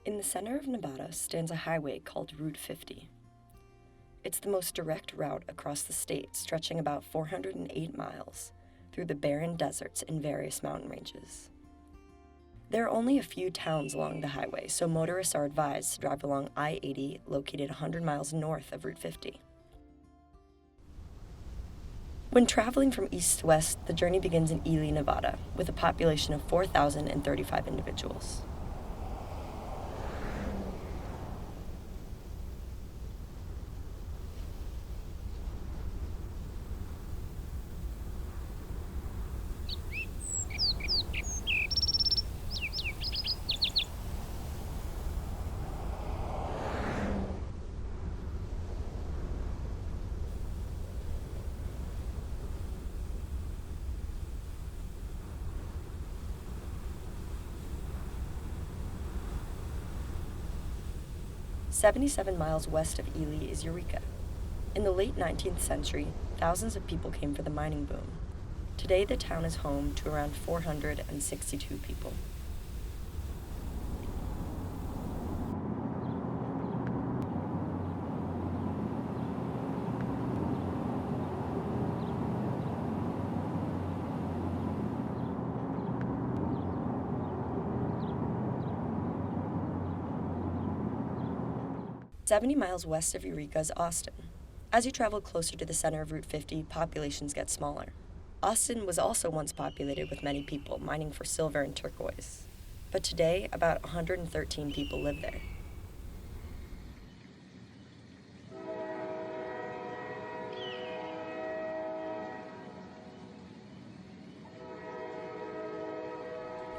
In the center of Nevada stands a highway called Route 50. It's the most direct route across the state, stretching about 408 miles through the barren deserts and various mountain ranges. There are only a few towns along the highway, so motorists are advised to drive along I-80, located 100 miles north of Route 50. When traveling from east to west, the journey begins in Ely, Nevada, with a population of 4,035 individuals. "77 miles west of Ely is Eureka. In the late 19th century, thousands of people came for the mining boom. Today, the town is home to around 462 people. "70 miles west of Eureka is Austin. As you travel closer to the center of Route 50, populations get smaller. Austin was also once populated with many people mining for silver and turquoise. But today, about 113 people live there.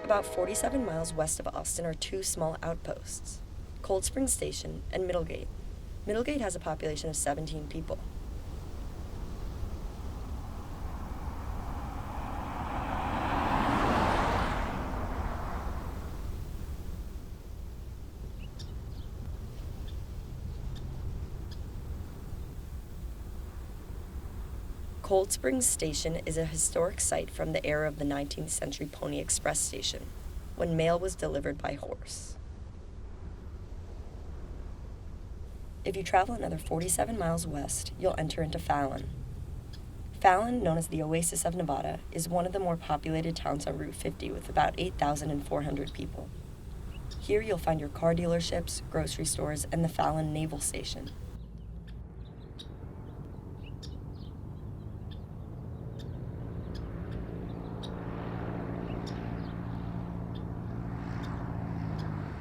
About 47 miles west of Austin are two small outposts, Cold Spring Station and Middlegate. Middlegate has a population of 17 people. Cold Springs Station is a historic site from the era of the 19th century Pony Express station, when mail was delivered by horse. If you travel another 47 miles west, you'll enter into Fallon. Fallon, known as the Oasis of Nevada, is one of the more populated towns on Route 50 with about 8,400 people. Here you'll find your car dealerships, grocery stores, and the Fallon Naval Station.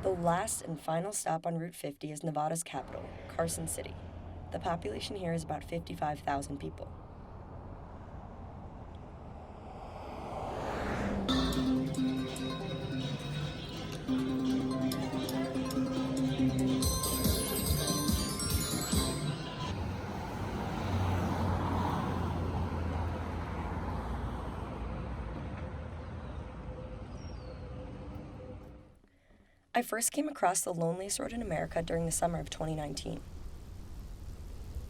The last and final stop on Route 50 is Nevada's capital, Carson City. The population here is about 55,000 people. I first came across the loneliest road in America during the summer of 2019.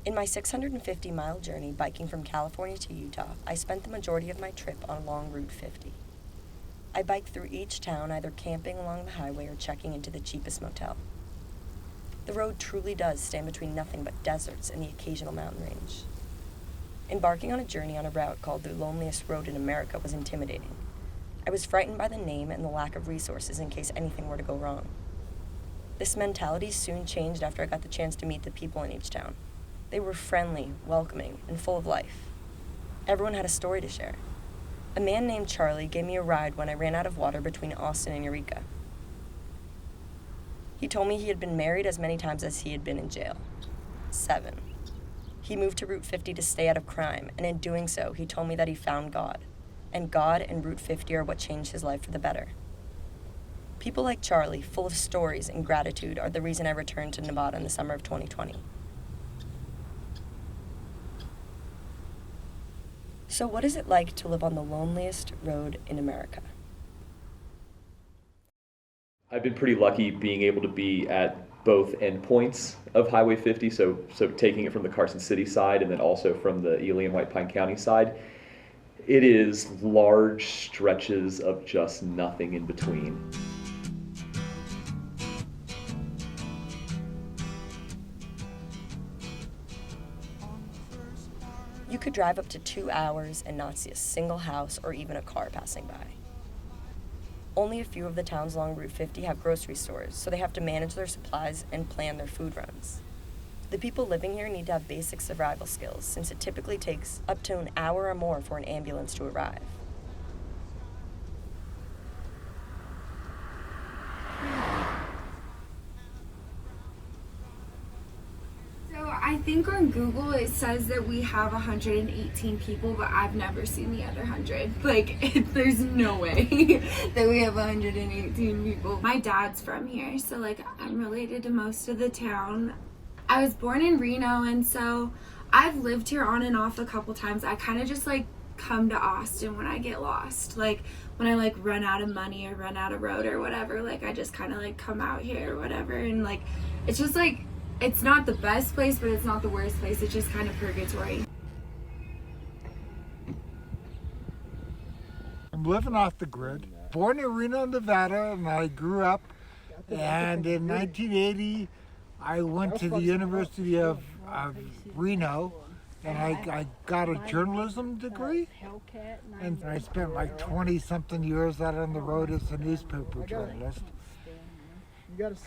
In my 650-mile journey biking from California to Utah, I spent the majority of my trip on along Route 50. I biked through each town, either camping along the highway or checking into the cheapest motel. The road truly does stand between nothing but deserts and the occasional mountain range. Embarking on a journey on a route called the loneliest road in America was intimidating. I was frightened by the name and the lack of resources in case anything were to go wrong. This mentality soon changed after I got the chance to meet the people in each town. They were friendly, welcoming, and full of life. Everyone had a story to share. A man named Charlie gave me a ride when I ran out of water between Austin and Eureka. He told me he had been married as many times as he had been in jail. 7. He moved to Route 50 to stay out of crime, and in doing so, he told me that he found God. And God and Route 50 are what changed his life for the better. People like Charlie, full of stories and gratitude, are the reason I returned to Nevada in the summer of 2020. So what is it like to live on the loneliest road in America? I've been pretty lucky being able to be at both endpoints of Highway 50, so taking it from the Carson City side and then also from the Ely and White Pine County side. It is large stretches of just nothing in between. You could drive up to 2 hours and not see a single house or even a car passing by. Only a few of the towns along Route 50 have grocery stores, so they have to manage their supplies and plan their food runs. The people living here need to have basic survival skills, since it typically takes up to an hour or more for an ambulance to arrive. I think on Google it says that we have 118 people, but I've never seen the other 100. Like, there's no way that we have 118 people. My dad's from here, so like I'm related to most of the town. I was born in Reno, and so I've lived here on and off a couple times. I kind of just like come to Austin when I get lost. Like when I like run out of money or run out of road or whatever, like I just kind of like come out here or whatever. And like, it's just like, it's not the best place, but it's not the worst place. It's just kind of purgatory. I'm living off the grid. Born in Reno, Nevada, and I grew up. And in 1980, I went to the University of Reno, and I got a journalism degree. And I spent like 20-something years out on the road as a newspaper journalist.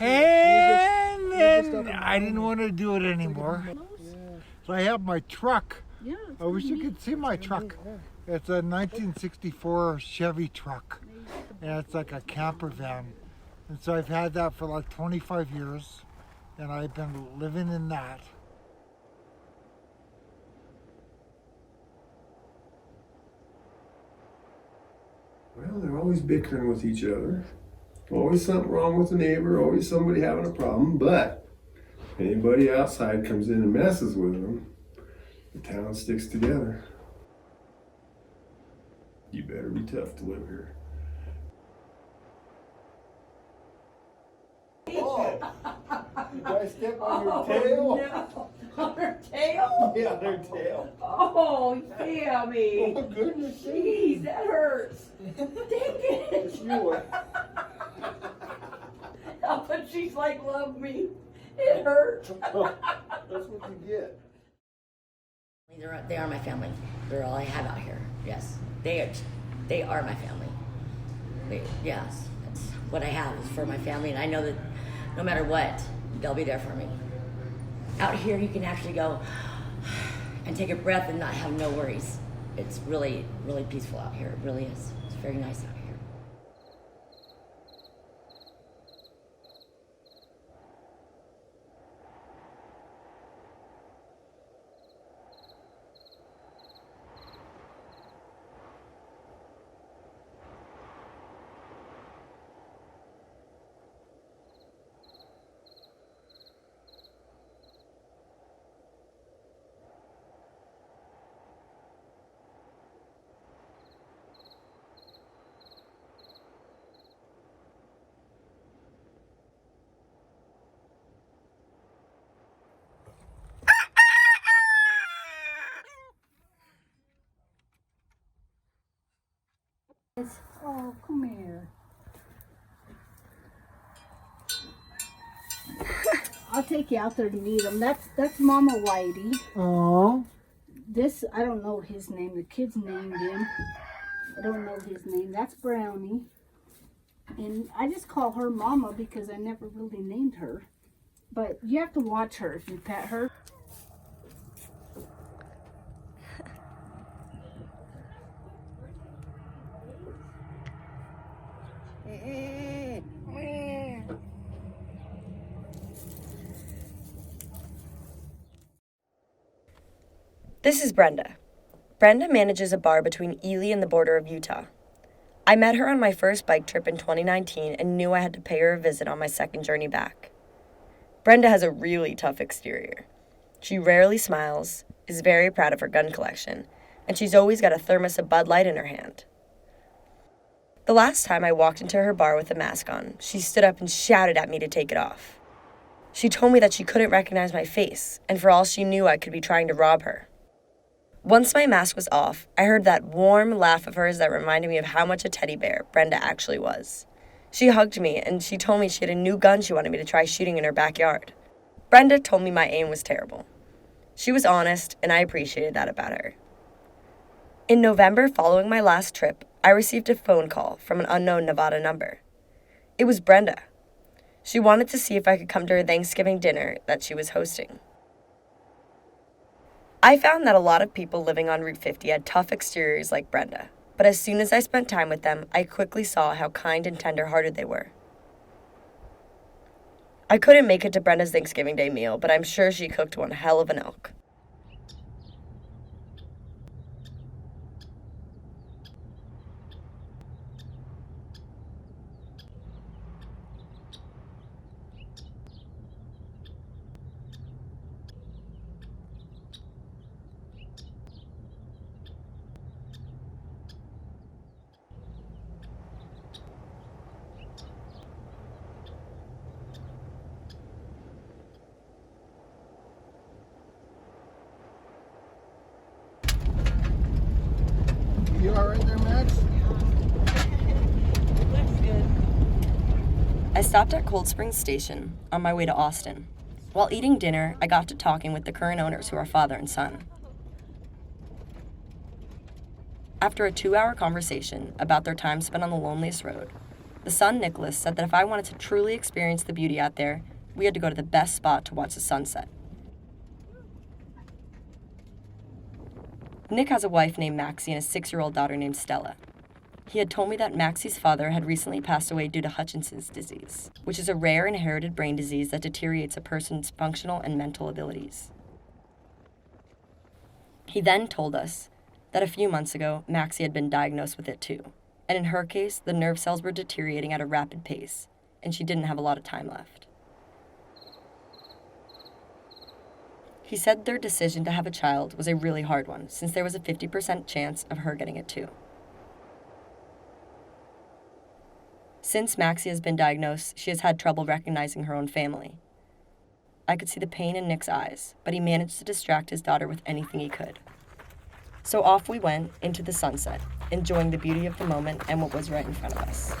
And then I didn't want to do it anymore. So I have my truck. I wish you could see my truck. It's a 1964 Chevy truck. And it's like a camper van. And so I've had that for like 25 years. And I've been living in that. Well, they're always bickering with each other. Always something wrong with the neighbor, always somebody having a problem, but if anybody outside comes in and messes with them, the town sticks together. You better be tough to live here. Oh, did I step on your tail? No. On her tail? Yeah, their tail. Oh, Sammy. Oh, goodness. Jeez, that hurts. Dang it. You But she's like, love me. It hurt. That's what you get. They are my family. They're all I have out here. Yes, they are my family. Yes, that's what I have is for my family, and I know that no matter what, they'll be there for me. Out here, you can actually go and take a breath and not have no worries. It's really, really peaceful out here. It really is. It's very nice out here. Oh, come here. I'll take you out there to meet him. That's Mama Whitey. Oh. This, I don't know his name. The kids named him. I don't know his name. That's Brownie. And I just call her Mama because I never really named her. But you have to watch her if you pet her. This is Brenda. Brenda manages a bar between Ely and the border of Utah. I met her on my first bike trip in 2019 and knew I had to pay her a visit on my second journey back. Brenda has a really tough exterior. She rarely smiles, is very proud of her gun collection, and she's always got a thermos of Bud Light in her hand. The last time I walked into her bar with a mask on, she stood up and shouted at me to take it off. She told me that she couldn't recognize my face, and for all she knew, I could be trying to rob her. Once my mask was off, I heard that warm laugh of hers that reminded me of how much a teddy bear Brenda actually was. She hugged me, and she told me she had a new gun she wanted me to try shooting in her backyard. Brenda told me my aim was terrible. She was honest, and I appreciated that about her. In November, following my last trip, I received a phone call from an unknown Nevada number. It was Brenda. She wanted to see if I could come to her Thanksgiving dinner that she was hosting. I found that a lot of people living on Route 50 had tough exteriors like Brenda, but as soon as I spent time with them, I quickly saw how kind and tender-hearted they were. I couldn't make it to Brenda's Thanksgiving Day meal, but I'm sure she cooked one hell of an elk. You all right there, Max? I stopped at Cold Springs Station on my way to Austin. While eating dinner, I got to talking with the current owners who are father and son. After a 2-hour conversation about their time spent on the loneliest road, the son, Nicholas, said that if I wanted to truly experience the beauty out there, we had to go to the best spot to watch the sunset. Nick has a wife named Maxie and a 6-year-old daughter named Stella. He had told me that Maxie's father had recently passed away due to Hutchinson's disease, which is a rare inherited brain disease that deteriorates a person's functional and mental abilities. He then told us that a few months ago, Maxie had been diagnosed with it too, and in her case, the nerve cells were deteriorating at a rapid pace, and she didn't have a lot of time left. He said their decision to have a child was a really hard one, since there was a 50% chance of her getting it too. Since Maxie has been diagnosed, she has had trouble recognizing her own family. I could see the pain in Nick's eyes, but he managed to distract his daughter with anything he could. So off we went into the sunset, enjoying the beauty of the moment and what was right in front of us.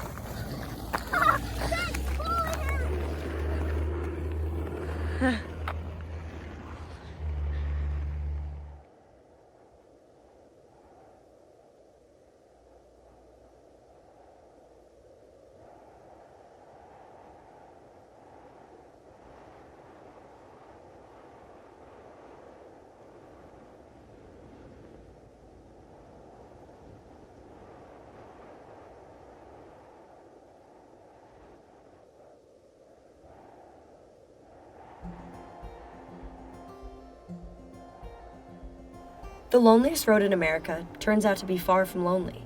The loneliest road in America turns out to be far from lonely.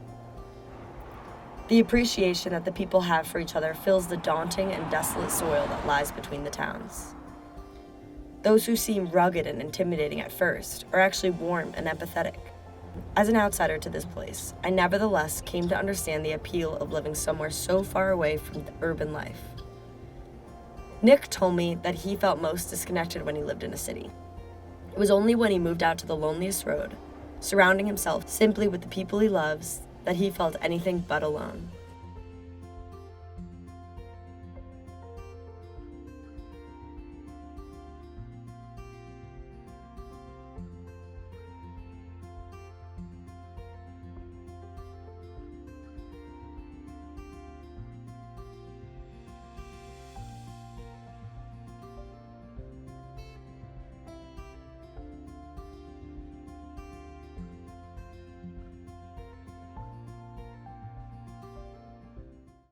The appreciation that the people have for each other fills the daunting and desolate soil that lies between the towns. Those who seem rugged and intimidating at first are actually warm and empathetic. As an outsider to this place, I nevertheless came to understand the appeal of living somewhere so far away from the urban life. Nick told me that he felt most disconnected when he lived in a city. It was only when he moved out to the loneliest road, surrounding himself simply with the people he loves, that he felt anything but alone.